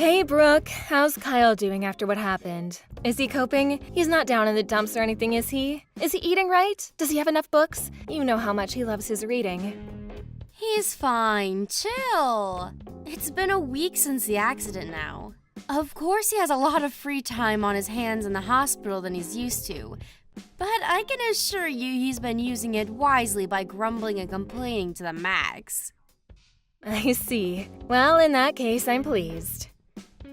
Hey, Brooke. How's Kyle doing after what happened? Is he coping? He's not down in the dumps or anything, is he? Is he eating right? Does he have enough books? You know how much he loves his reading. He's fine. Chill. It's been a week since the accident now. Of course he has a lot of free time on his hands in the hospital than he's used to. But I can assure you he's been using it wisely by grumbling and complaining to the max. I see. Well, in that case, I'm pleased.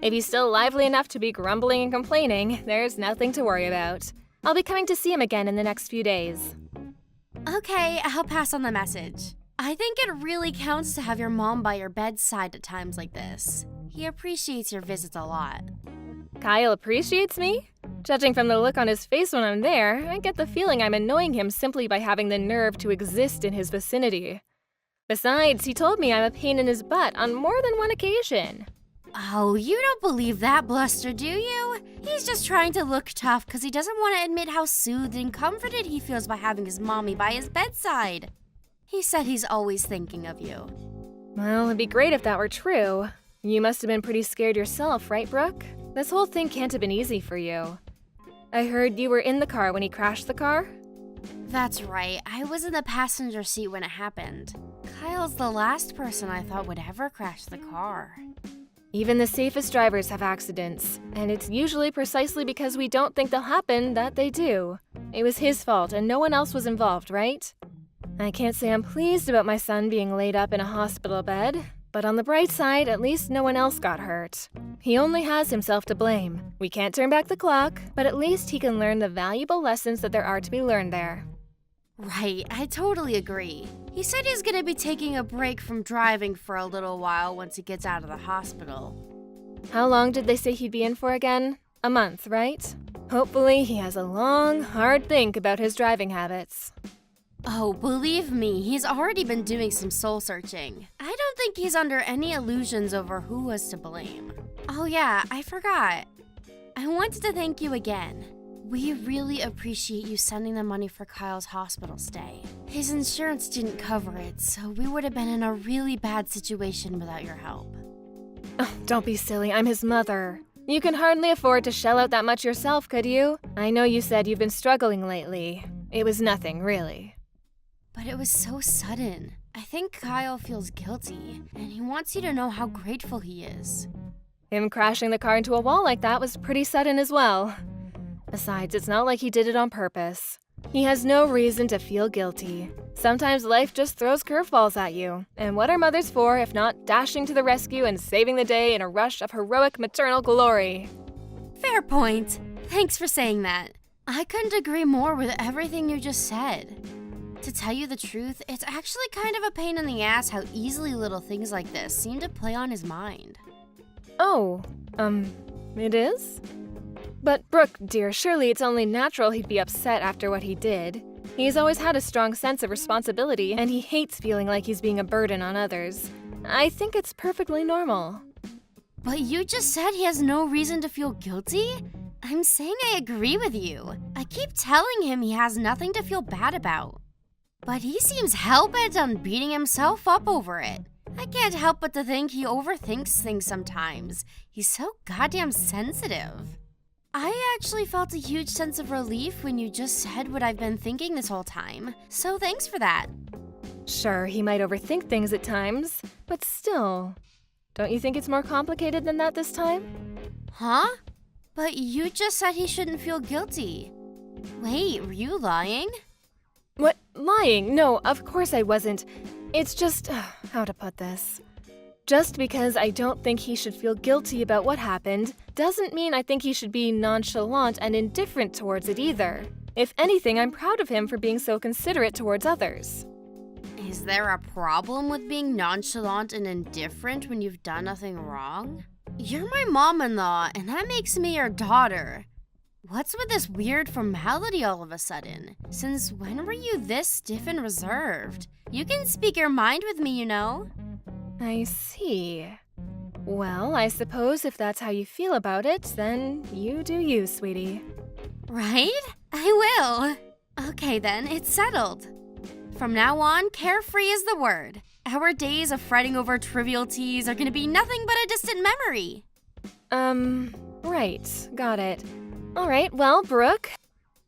If he's still lively enough to be grumbling and complaining, there's nothing to worry about. I'll be coming to see him again in the next few days. Okay, I'll pass on the message. I think it really counts to have your mom by your bedside at times like this. He appreciates your visits a lot. Kyle appreciates me? Judging from the look on his face when I'm there, I get the feeling I'm annoying him simply by having the nerve to exist in his vicinity. Besides, he told me I'm a pain in his butt on more than one occasion. Oh, you don't believe that bluster, do you? He's just trying to look tough because he doesn't want to admit how soothed and comforted he feels by having his mommy by his bedside. He said he's always thinking of you. Well, it'd be great if that were true. You must have been pretty scared yourself, right, Brooke? This whole thing can't have been easy for you. I heard you were in the car when he crashed the car? That's right. I was in the passenger seat when it happened. Kyle's the last person I thought would ever crash the car. Even the safest drivers have accidents, and it's usually precisely because we don't think they'll happen that they do. It was his fault and no one else was involved, right? I can't say I'm pleased about my son being laid up in a hospital bed, but on the bright side, at least no one else got hurt. He only has himself to blame. We can't turn back the clock, but at least he can learn the valuable lessons that there are to be learned there. Right, I totally agree. He said he's gonna be taking a break from driving for a little while once he gets out of the hospital. How long did they say he'd be in for again? A month, right? Hopefully he has a long, hard think about his driving habits. Oh, believe me, he's already been doing some soul searching. I don't think he's under any illusions over who was to blame. Oh yeah, I forgot. I wanted to thank you again. We really appreciate you sending the money for Kyle's hospital stay. His insurance didn't cover it, so we would have been in a really bad situation without your help. Oh, don't be silly, I'm his mother. You can hardly afford to shell out that much yourself, could you? I know you said you've been struggling lately. It was nothing, really. But it was so sudden. I think Kyle feels guilty, and he wants you to know how grateful he is. Him crashing the car into a wall like that was pretty sudden as well. Besides, it's not like he did it on purpose. He has no reason to feel guilty. Sometimes life just throws curveballs at you, and what are mothers for if not dashing to the rescue and saving the day in a rush of heroic maternal glory? Fair point. Thanks for saying that. I couldn't agree more with everything you just said. To tell you the truth, it's actually kind of a pain in the ass how easily little things like this seem to play on his mind. Oh, it is? But Brooke, dear, surely it's only natural he'd be upset after what he did. He's always had a strong sense of responsibility, and he hates feeling like he's being a burden on others. I think it's perfectly normal. But you just said he has no reason to feel guilty? I'm saying I agree with you. I keep telling him he has nothing to feel bad about. But he seems hell-bent on beating himself up over it. I can't help but to think he overthinks things sometimes. He's so goddamn sensitive. I actually felt a huge sense of relief when you just said what I've been thinking this whole time, so thanks for that. Sure, he might overthink things at times, but still. Don't you think it's more complicated than that this time? Huh? But you just said he shouldn't feel guilty. Wait, were you lying? What? Lying? No, of course I wasn't. It's just, how to put this? Just because I don't think he should feel guilty about what happened doesn't mean I think he should be nonchalant and indifferent towards it either. If anything, I'm proud of him for being so considerate towards others. Is there a problem with being nonchalant and indifferent when you've done nothing wrong? You're my mom-in-law, and that makes me your daughter. What's with this weird formality all of a sudden? Since when were you this stiff and reserved? You can speak your mind with me, you know. I see. Well, I suppose if that's how you feel about it, then you do you, sweetie. Right? I will. Okay then, it's settled. From now on, carefree is the word. Our days of fretting over trivialities are gonna be nothing but a distant memory. Right. Got it. All right, well, Brooke,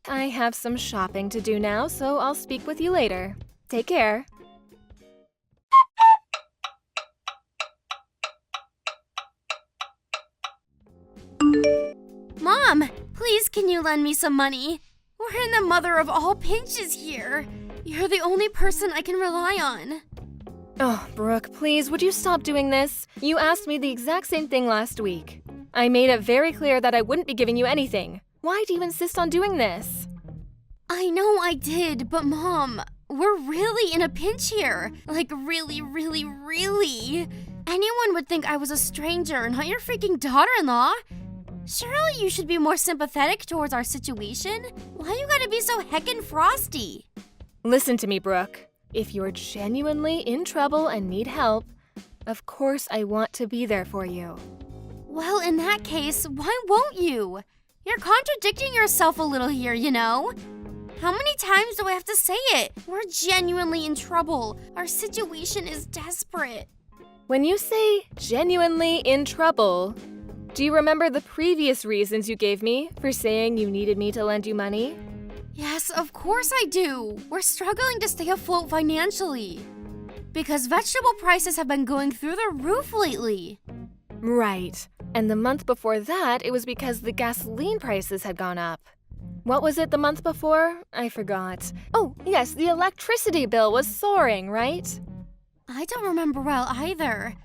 I have some shopping to do now, so I'll speak with you later. Take care. Mom, please can you lend me some money? We're in the mother of all pinches here. You're the only person I can rely on. Oh, Brooke, please, would you stop doing this? You asked me the exact same thing last week. I made it very clear that I wouldn't be giving you anything. Why do you insist on doing this? I know I did, but Mom, we're really in a pinch here. Like really, really, really. Anyone would think I was a stranger, not your freaking daughter-in-law. Surely you should be more sympathetic towards our situation. Why you gotta be so heckin' frosty? Listen to me, Brooke. If you're genuinely in trouble and need help, of course I want to be there for you. Well, in that case, why won't you? You're contradicting yourself a little here, you know? How many times do I have to say it? We're genuinely in trouble. Our situation is desperate. When you say genuinely in trouble, do you remember the previous reasons you gave me for saying you needed me to lend you money? Yes, of course I do. We're struggling to stay afloat financially. Because vegetable prices have been going through the roof lately. Right. And the month before that, it was because the gasoline prices had gone up. What was it the month before? I forgot. Oh, yes, the electricity bill was soaring, right? I don't remember well either.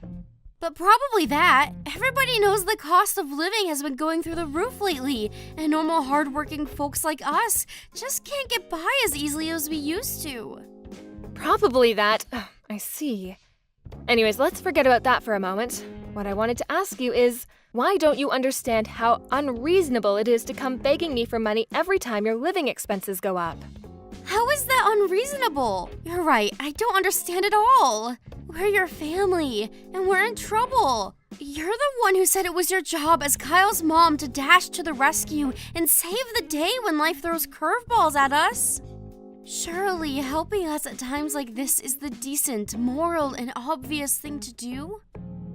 But probably that. Everybody knows the cost of living has been going through the roof lately, and normal hardworking folks like us just can't get by as easily as we used to. Probably that. Ugh, I see. Anyways, let's forget about that for a moment. What I wanted to ask you is, why don't you understand how unreasonable it is to come begging me for money every time your living expenses go up? How is that unreasonable? You're right, I don't understand at all. We're your family, and we're in trouble. You're the one who said it was your job as Kyle's mom to dash to the rescue and save the day when life throws curveballs at us. Surely helping us at times like this is the decent, moral, and obvious thing to do?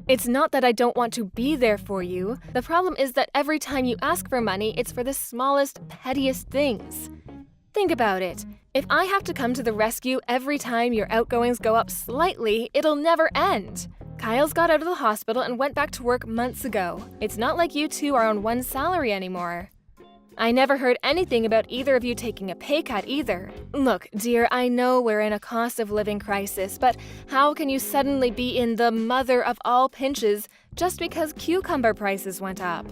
It's not that I don't want to be there for you. The problem is that every time you ask for money, it's for the smallest, pettiest things. Think about it. If I have to come to the rescue every time your outgoings go up slightly, it'll never end. Kyle's got out of the hospital and went back to work months ago. It's not like you two are on one salary anymore. I never heard anything about either of you taking a pay cut either. Look, dear, I know we're in a cost of living crisis, but how can you suddenly be in the mother of all pinches just because cucumber prices went up?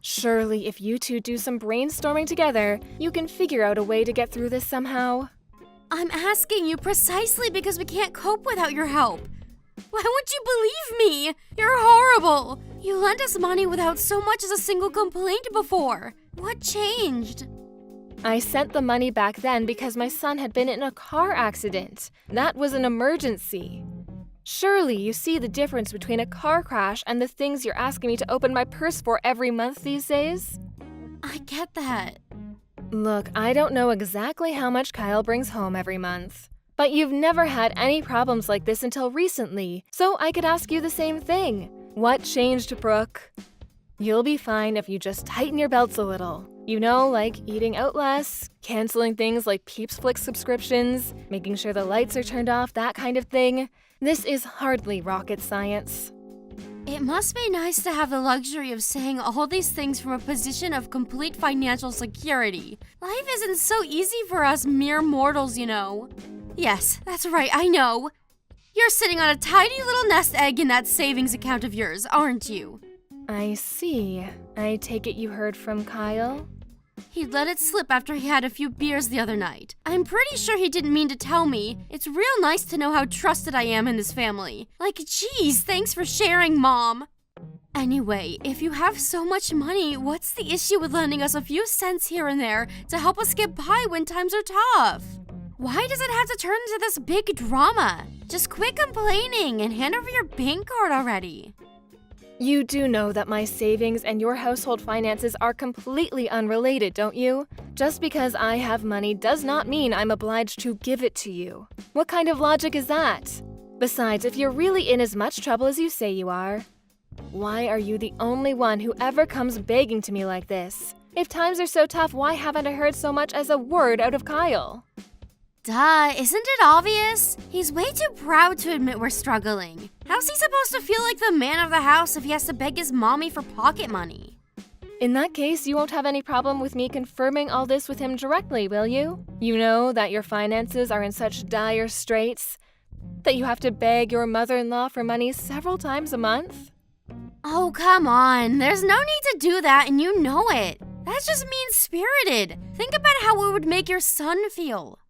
Surely, if you two do some brainstorming together, you can figure out a way to get through this somehow. I'm asking you precisely because we can't cope without your help. Why won't you believe me? You're horrible. You lent us money without so much as a single complaint before. What changed? I sent the money back then because my son had been in a car accident. That was an emergency. Surely you see the difference between a car crash and the things you're asking me to open my purse for every month these days? I get that. Look, I don't know exactly how much Kyle brings home every month. But you've never had any problems like this until recently, so I could ask you the same thing. What changed, Brooke? You'll be fine if you just tighten your belts a little. You know, like eating out less, canceling things like Peeps Flick subscriptions, making sure the lights are turned off, that kind of thing. This is hardly rocket science. It must be nice to have the luxury of saying all these things from a position of complete financial security. Life isn't so easy for us mere mortals, you know. Yes, that's right, I know. You're sitting on a tiny little nest egg in that savings account of yours, aren't you? I see. I take it you heard from Kyle? He let it slip after he had a few beers the other night. I'm pretty sure he didn't mean to tell me. It's real nice to know how trusted I am in this family. Like, geez, thanks for sharing, Mom. Anyway, if you have so much money, what's the issue with lending us a few cents here and there to help us get by when times are tough? Why does it have to turn into this big drama? Just quit complaining and hand over your bank card already. You do know that my savings and your household finances are completely unrelated, don't you? Just because I have money does not mean I'm obliged to give it to you. What kind of logic is that? Besides, if you're really in as much trouble as you say you are, Why are you the only one who ever comes begging to me like this? If times are so tough, why haven't I heard so much as a word out of Kyle? Duh, isn't it obvious? He's way too proud to admit we're struggling. How's he supposed to feel like the man of the house if he has to beg his mommy for pocket money? In that case, you won't have any problem with me confirming all this with him directly, will you? You know that your finances are in such dire straits that you have to beg your mother-in-law for money several times a month? Oh, come on. There's no need to do that, and you know it. That's just mean-spirited. Think about how it would make your son feel.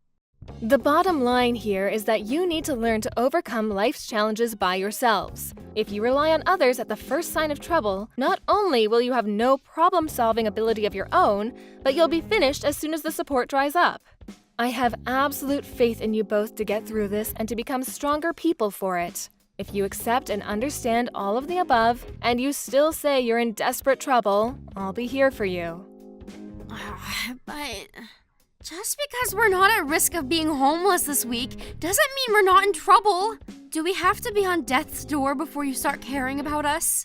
The bottom line here is that you need to learn to overcome life's challenges by yourselves. If you rely on others at the first sign of trouble, not only will you have no problem-solving ability of your own, but you'll be finished as soon as the support dries up. I have absolute faith in you both to get through this and to become stronger people for it. If you accept and understand all of the above, and you still say you're in desperate trouble, I'll be here for you. But just because we're not at risk of being homeless this week doesn't mean we're not in trouble. Do we have to be on death's door before you start caring about us?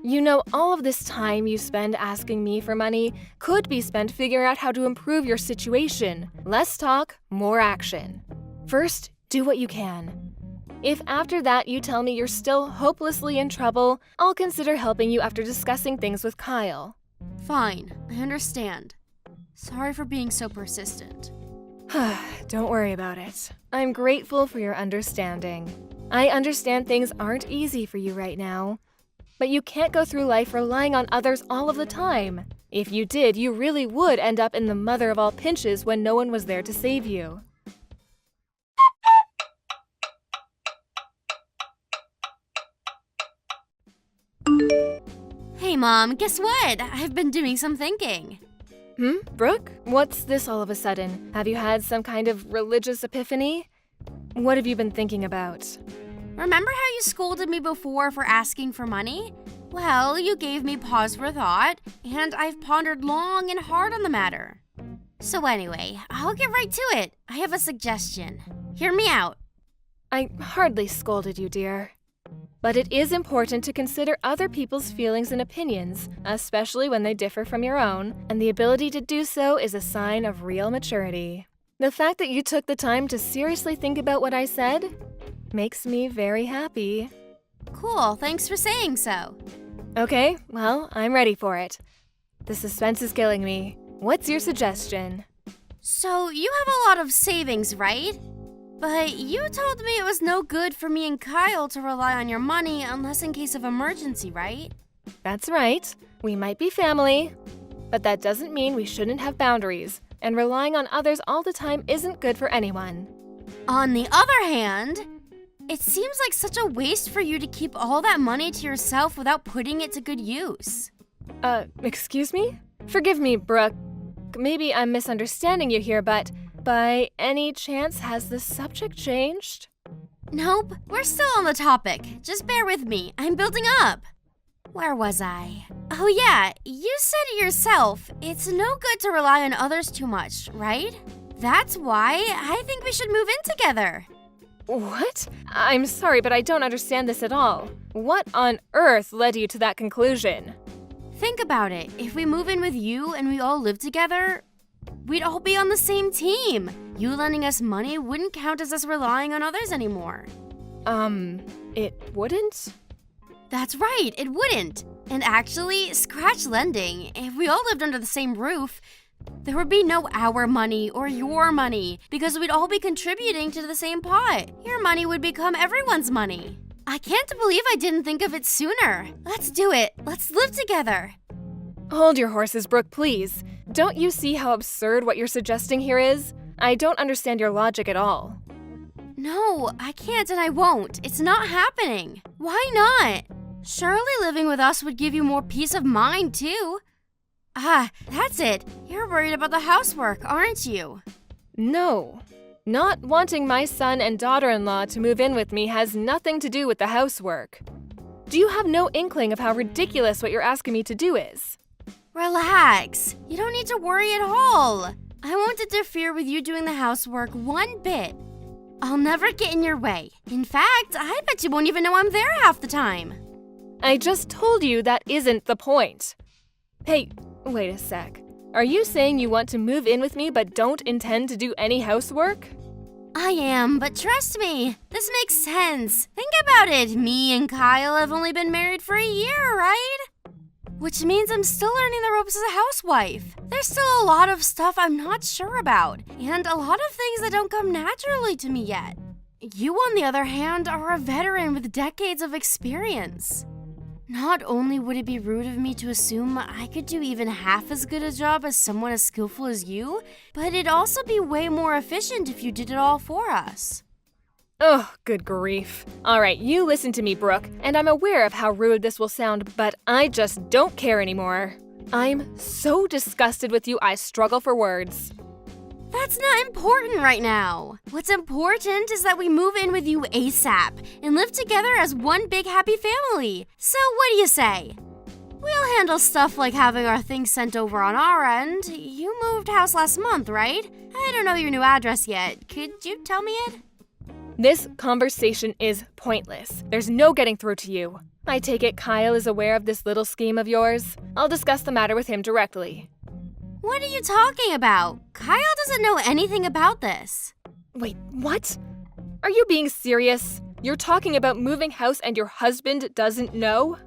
You know, all of this time you spend asking me for money could be spent figuring out how to improve your situation. Less talk, more action. First, do what you can. If after that you tell me you're still hopelessly in trouble, I'll consider helping you after discussing things with Kyle. Fine, I understand. Sorry for being so persistent. Don't worry about it. I'm grateful for your understanding. I understand things aren't easy for you right now, but you can't go through life relying on others all of the time. If you did, you really would end up in the mother of all pinches when no one was there to save you. Hey Mom, guess what? I've been doing some thinking. Brooke? What's this all of a sudden? Have you had some kind of religious epiphany? What have you been thinking about? Remember how you scolded me before for asking for money? Well, you gave me pause for thought, and I've pondered long and hard on the matter. So anyway, I'll get right to it. I have a suggestion. Hear me out. I hardly scolded you, dear. But it is important to consider other people's feelings and opinions, especially when they differ from your own, and the ability to do so is a sign of real maturity. The fact that you took the time to seriously think about what I said makes me very happy. Cool, thanks for saying so. Okay, well, I'm ready for it. The suspense is killing me. What's your suggestion? So, you have a lot of savings, right? But you told me it was no good for me and Kyle to rely on your money unless in case of emergency, right? That's right. We might be family, but that doesn't mean we shouldn't have boundaries, and relying on others all the time isn't good for anyone. On the other hand, it seems like such a waste for you to keep all that money to yourself without putting it to good use. Excuse me? Forgive me, Brooke. Maybe I'm misunderstanding you here, but by any chance has the subject changed? Nope, we're still on the topic. Just bear with me. I'm building up. Where was I? Oh yeah, you said it yourself. It's no good to rely on others too much, right? That's why I think we should move in together. What? I'm sorry, but I don't understand this at all. What on earth led you to that conclusion? Think about it. If we move in with you and we all live together, we'd all be on the same team. You lending us money wouldn't count as us relying on others anymore. It wouldn't? That's right, it wouldn't. And actually, scratch lending. If we all lived under the same roof, there would be no our money or your money because we'd all be contributing to the same pot. Your money would become everyone's money. I can't believe I didn't think of it sooner. Let's do it. Let's live together. Hold your horses, Brooke, please. Don't you see how absurd what you're suggesting here is? I don't understand your logic at all. No, I can't and I won't. It's not happening. Why not? Surely living with us would give you more peace of mind, too. That's it. You're worried about the housework, aren't you? No. Not wanting my son and daughter-in-law to move in with me has nothing to do with the housework. Do you have no inkling of how ridiculous what you're asking me to do is? Relax. You don't need to worry at all. I won't interfere with you doing the housework one bit. I'll never get in your way. In fact, I bet you won't even know I'm there half the time. I just told you that isn't the point. Hey, wait a sec. Are you saying you want to move in with me but don't intend to do any housework? I am, but trust me, this makes sense. Think about it, me and Kyle have only been married for a year, right? Which means I'm still learning the ropes as a housewife. There's still a lot of stuff I'm not sure about, and a lot of things that don't come naturally to me yet. You, on the other hand, are a veteran with decades of experience. Not only would it be rude of me to assume I could do even half as good a job as someone as skillful as you, but it'd also be way more efficient if you did it all for us. Oh, good grief. Alright, you listen to me, Brooke, and I'm aware of how rude this will sound, but I just don't care anymore. I'm so disgusted with you, I struggle for words. That's not important right now. What's important is that we move in with you ASAP and live together as one big happy family. So what do you say? We'll handle stuff like having our things sent over on our end. You moved house last month, right? I don't know your new address yet. Could you tell me it? This conversation is pointless. There's no getting through to you. I take it Kyle is aware of this little scheme of yours. I'll discuss the matter with him directly. What are you talking about? Kyle doesn't know anything about this. Wait, what? Are you being serious? You're talking about moving house and your husband doesn't know?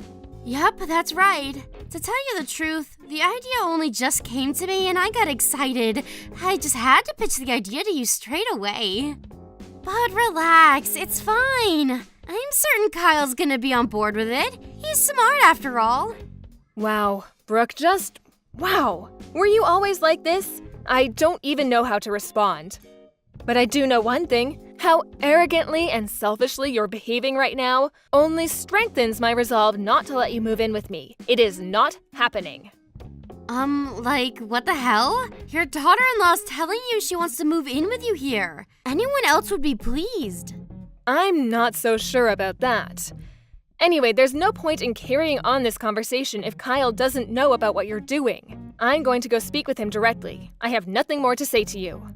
Yep, that's right. To tell you the truth, the idea only just came to me and I got excited. I just had to pitch the idea to you straight away. But relax, it's fine. I'm certain Kyle's gonna be on board with it. He's smart after all. Wow, Brooke, wow. Were you always like this? I don't even know how to respond. But I do know one thing. How arrogantly and selfishly you're behaving right now only strengthens my resolve not to let you move in with me. It is not happening. What the hell? Your daughter-in-law's telling you she wants to move in with you here. Anyone else would be pleased. I'm not so sure about that. Anyway, there's no point in carrying on this conversation if Kyle doesn't know about what you're doing. I'm going to go speak with him directly. I have nothing more to say to you.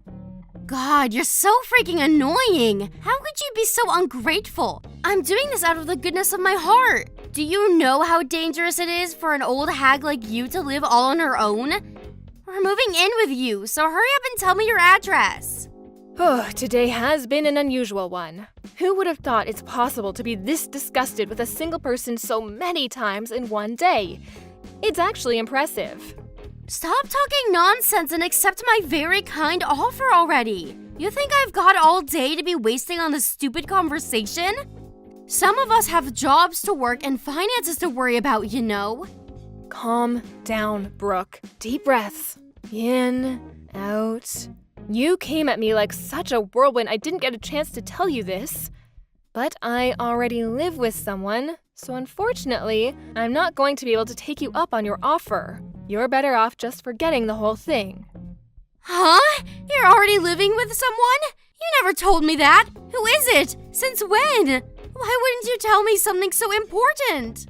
God, you're so freaking annoying. How could you be so ungrateful? I'm doing this out of the goodness of my heart. Do you know how dangerous it is for an old hag like you to live all on her own? We're moving in with you, so hurry up and tell me your address. Oh, today has been an unusual one. Who would have thought it's possible to be this disgusted with a single person so many times in one day? It's actually impressive. Stop talking nonsense and accept my very kind offer already. You think I've got all day to be wasting on this stupid conversation? Some of us have jobs to work and finances to worry about, you know. Calm down, Brooke. Deep breaths. In, out. You came at me like such a whirlwind I didn't get a chance to tell you this. But I already live with someone, so unfortunately, I'm not going to be able to take you up on your offer. You're better off just forgetting the whole thing. Huh? You're already living with someone? You never told me that. Who is it? Since when? Why wouldn't you tell me something so important?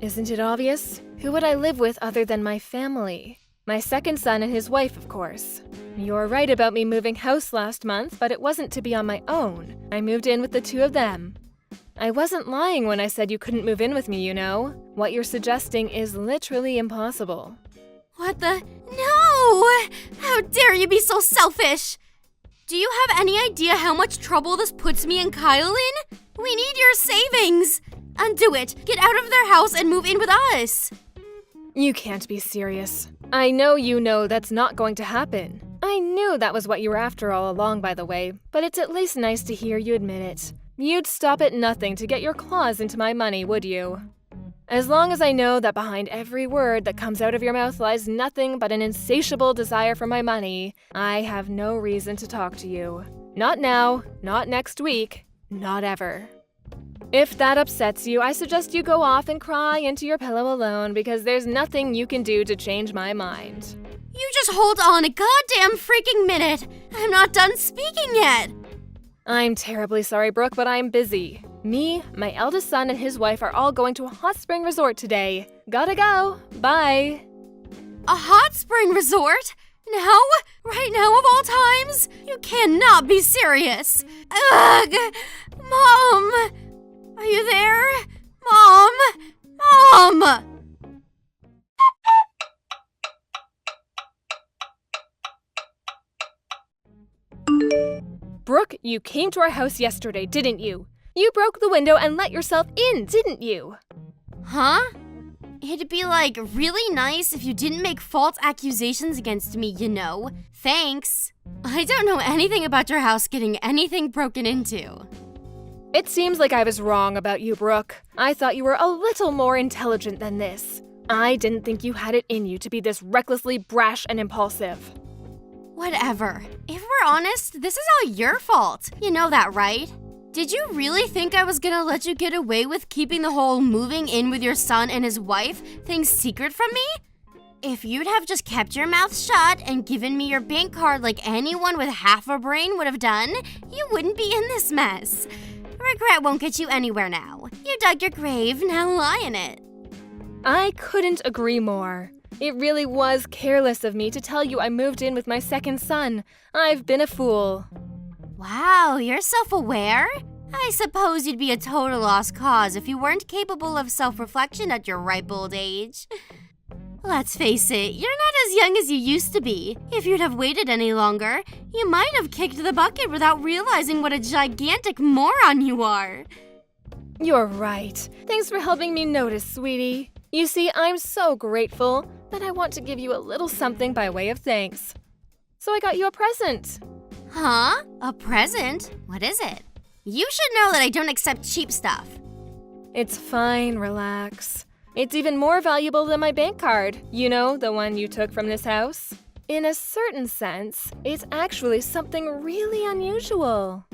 Isn't it obvious? Who would I live with other than my family? My second son and his wife, of course. You're right about me moving house last month, but it wasn't to be on my own. I moved in with the two of them. I wasn't lying when I said you couldn't move in with me, you know. What you're suggesting is literally impossible. What the? No! How dare you be so selfish! Do you have any idea how much trouble this puts me and Kyle in? We need your savings! Undo it! Get out of their house and move in with us! You can't be serious. I know you know that's not going to happen. I knew that was what you were after all along, by the way, but it's at least nice to hear you admit it. You'd stop at nothing to get your claws into my money, would you? As long as I know that behind every word that comes out of your mouth lies nothing but an insatiable desire for my money, I have no reason to talk to you. Not now, not next week, not ever. If that upsets you, I suggest you go off and cry into your pillow alone because there's nothing you can do to change my mind. You just hold on a goddamn freaking minute! I'm not done speaking yet! I'm terribly sorry, Brooke, but I'm busy. Me, my eldest son, and his wife are all going to a hot spring resort today. Gotta go. Bye. A hot spring resort? Now? Right now of all times? You cannot be serious. Ugh! Mom! Are you there? Mom! Mom! Brooke, you came to our house yesterday, didn't you? You broke the window and let yourself in, didn't you? Huh? It'd be like really nice if you didn't make false accusations against me, you know. Thanks. I don't know anything about your house getting anything broken into. It seems like I was wrong about you, Brooke. I thought you were a little more intelligent than this. I didn't think you had it in you to be this recklessly brash and impulsive. Whatever. If we're honest, this is all your fault. You know that, right? Did you really think I was gonna let you get away with keeping the whole moving in with your son and his wife thing secret from me? If you'd have just kept your mouth shut and given me your bank card like anyone with half a brain would have done, you wouldn't be in this mess. Regret won't get you anywhere now. You dug your grave, now lie in it. I couldn't agree more. It really was careless of me to tell you I moved in with my second son. I've been a fool. Wow, you're self-aware? I suppose you'd be a total lost cause if you weren't capable of self-reflection at your ripe old age. Let's face it, you're not as young as you used to be. If you'd have waited any longer, you might have kicked the bucket without realizing what a gigantic moron you are. You're right. Thanks for helping me notice, sweetie. You see, I'm so grateful that I want to give you a little something by way of thanks. So I got you a present. Huh? A present? What is it? You should know that I don't accept cheap stuff. It's fine, relax. It's even more valuable than my bank card. You know, the one you took from this house. In a certain sense, it's actually something really unusual.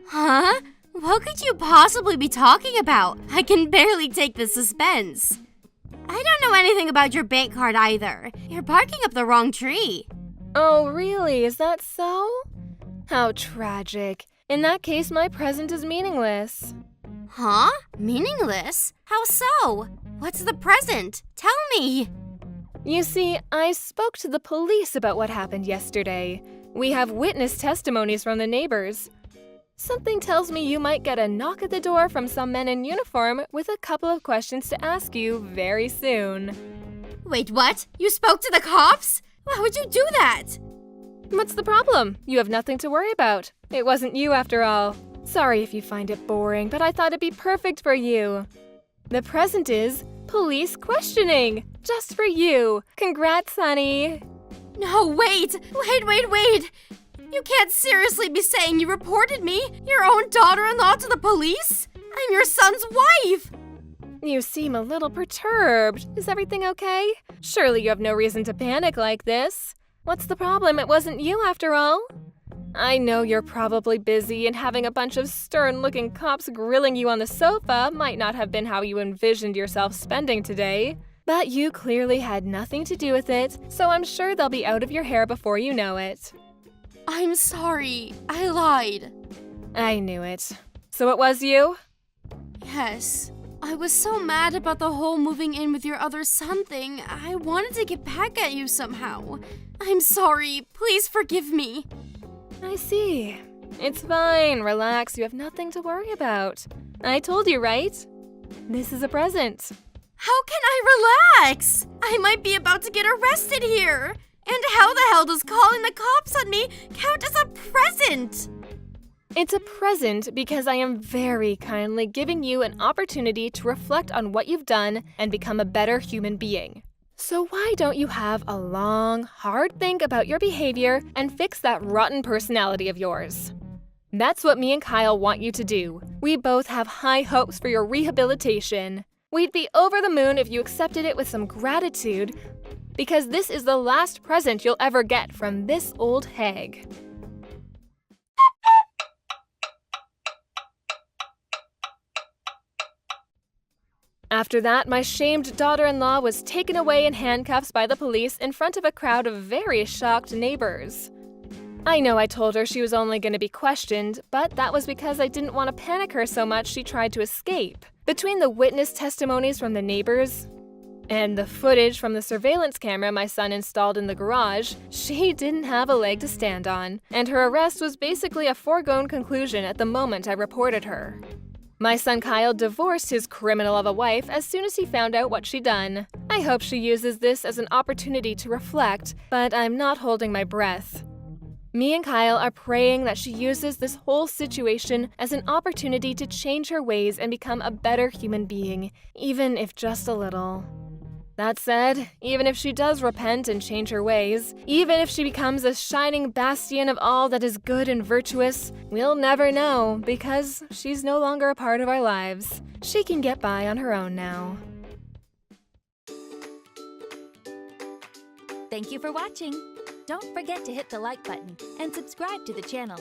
Huh? What could you possibly be talking about? I can barely take the suspense. I don't know anything about your bank card either. You're barking up the wrong tree. Oh, really? Is that so? How tragic. In that case, my present is meaningless. Huh? Meaningless? How so? What's the present? Tell me. You see, I spoke to the police about what happened yesterday. We have witness testimonies from the neighbors. Something tells me you might get a knock at the door from some men in uniform with a couple of questions to ask you very soon. Wait, what? You spoke to the cops? Why would you do that? What's the problem? You have nothing to worry about. It wasn't you after all. Sorry if you find it boring, but I thought it'd be perfect for you. The present is police questioning, just for you. Congrats, honey. No, wait! You can't seriously be saying you reported me, your own daughter-in-law, to the police? I'm your son's wife! You seem a little perturbed. Is everything okay? Surely you have no reason to panic like this. What's the problem? It wasn't you after all. I know you're probably busy and having a bunch of stern-looking cops grilling you on the sofa might not have been how you envisioned yourself spending today. But you clearly had nothing to do with it, so I'm sure they'll be out of your hair before you know it. I'm sorry. I lied. I knew it. So it was you? Yes. I was so mad about the whole moving in with your other son thing. I wanted to get back at you somehow. I'm sorry. Please forgive me. I see. It's fine. Relax. You have nothing to worry about. I told you, right? This is a present. How can I relax? I might be about to get arrested here. And how the hell does calling the cops on me count as a present? It's a present because I am very kindly giving you an opportunity to reflect on what you've done and become a better human being. So why don't you have a long, hard think about your behavior and fix that rotten personality of yours? That's what me and Kyle want you to do. We both have high hopes for your rehabilitation. We'd be over the moon if you accepted it with some gratitude, because this is the last present you'll ever get from this old hag. After that, my shamed daughter-in-law was taken away in handcuffs by the police in front of a crowd of very shocked neighbors. I know I told her she was only going to be questioned, but that was because I didn't want to panic her so much she tried to escape. Between the witness testimonies from the neighbors and the footage from the surveillance camera my son installed in the garage, she didn't have a leg to stand on, and her arrest was basically a foregone conclusion at the moment I reported her. My son Kyle divorced his criminal of a wife as soon as he found out what she'd done. I hope she uses this as an opportunity to reflect, but I'm not holding my breath. Me and Kyle are praying that she uses this whole situation as an opportunity to change her ways and become a better human being, even if just a little. That said, even if she does repent and change her ways, even if she becomes a shining bastion of all that is good and virtuous, we'll never know because she's no longer a part of our lives. She can get by on her own now. Thank you for watching. Don't forget to hit the like button and subscribe to the channel.